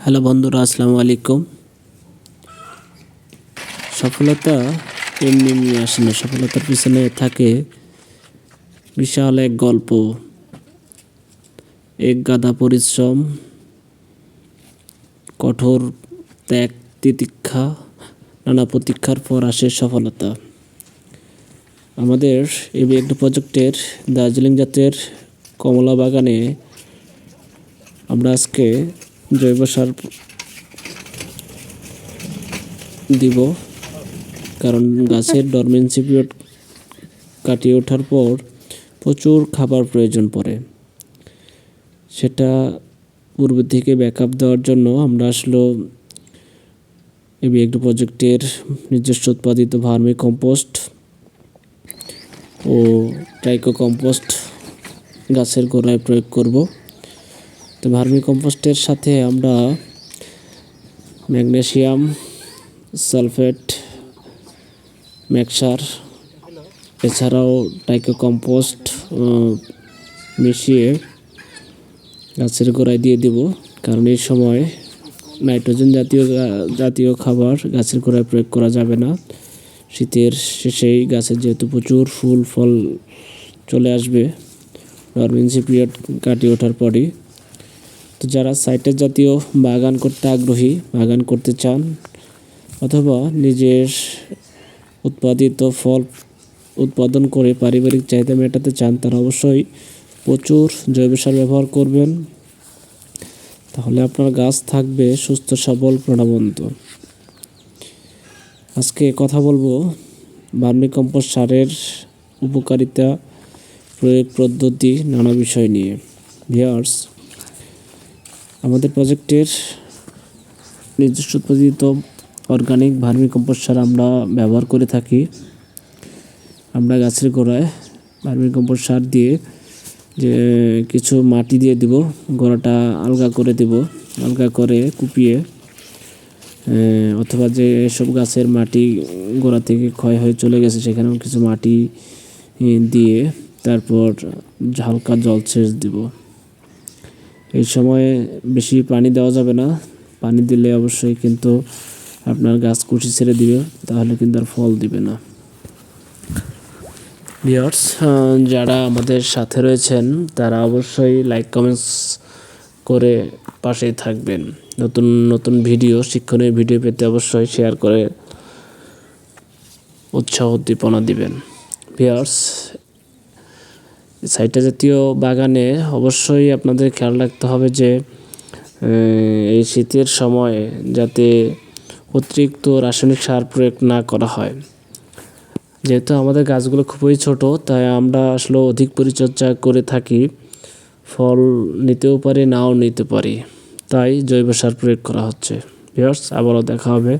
Hello বন্ধুরা, আসসালামু আলাইকুম। সফলতা এমনি নিয়ে আসে না, সফলতার পিছনে থাকে বিশাল এক গল্প, এক গাদা পরিশ্রম, কঠোর ত্যাগ, তিতিক্ষা, নানা প্রতীক্ষার পর আসে সফলতা। আমাদের এই একটা প্রজেক্টের দার্জিলিং জাতের কমলা বাগানে আমরা আজকে জৈব সার দিব, কারণ গাছের ডরমেন্সি পিরিয়ড কাটিয়ে ওঠার পর প্রচুর খাবার প্রয়োজন পড়ে। সেটা পূর্ব থেকে ব্যাকআপ দেওয়ার জন্য আমরা আসলে একটা প্রজেক্টের নিজস্ব উৎপাদিত ভার্মি কম্পোস্ট ও ট্রাইকো কম্পোস্ট গাছের গোড়ায় প্রয়োগ করব। তো ভার্মি কম্পোস্টের সাথে আমরা ম্যাগনেসিয়াম সালফেট মিক্সার এছাড়াও ট্রাইকো কম্পোস্ট মিশিয়ে গাছের গোড়ায় দিয়ে দিব, কারণ এই সময় নাইট্রোজেন জাতীয় খাবার গাছের গোড়ায় প্রয়োগ করা যাবে না। শীতের শেষেই গাছের যেহেতু প্রচুর ফুল ফল চলে আসবে ডরমেন্সি পিরিয়ড কাটিয়ে ওঠার পরই। তো যারা সাইট্রাস জাতীয় বাগান করতে আগ্রহী, বাগান করতে চান অথবা নিজের উৎপাদিত ফল উৎপাদন করে পারিবারিক চাহিদা মেটাতে চান, তারা অবশ্যই প্রচুর জৈব সার ব্যবহার করবেন। তাহলে আপনার গাছ থাকবে সুস্থ সবল প্রাণবন্ত। আজকে কথা বলবো ভার্মি কম্পোস্ট সারের উপকারিতা, প্রয়োগ পদ্ধতি, নানা বিষয় নিয়ে। ভিউয়ার্স, আমাদের প্রজেক্টের নিজস্ব উৎপাদিত অর্গানিক ভার্মি কম্পোস্ট সার আমরা ব্যবহার করে থাকি। আমরা গাছের গোড়ায় ভার্মি কম্পোস্ট সার দিয়ে যে কিছু মাটি দিয়ে দিব, গোড়াটা আলগা করে দিব, আলগা করে কুপিয়ে অথবা যে সব গাছের মাটি গোড়া থেকে ক্ষয় হয়ে চলে গেছে সেখানেও কিছু মাটি দিয়ে তারপর হালকা জলসেচ দিব। এই সময়ে বেশি পানি দেওয়া যাবে না, পানি দিলে অবশ্যই কিন্তু আপনার গাছ কুশি ছেড়ে দিবে, তাহলে কিন্তু আর ফল দিবে না। ভিউয়ার্স, যারা আমাদের সাথে রয়েছেন তারা অবশ্যই লাইক কমেন্টস করে পাশেই থাকবেন। নতুন নতুন ভিডিও, শিক্ষণীয় ভিডিও পেতে অবশ্যই শেয়ার করে উৎসাহ উদ্দীপনা দিবেন। ভিউয়ার্স, সাইট্রাস জাতীয় বাগানে অবশ্যই আপনাদের খেয়াল রাখতে হবে যে এই শীতের সময়ে যাতে অতিরিক্ত রাসায়নিক সার প্রয়োগ না করা হয়। যেহেতু আমাদের গাছগুলো খুবই ছোট, তাই আমরা আসলে অধিক পরিচর্যা করে থাকি, ফল নিতেও পারি নাও নিতে পারি, তাই জৈব সার প্রয়োগ করা হচ্ছে। ভিউয়ার্স, আবারও দেখা হবে।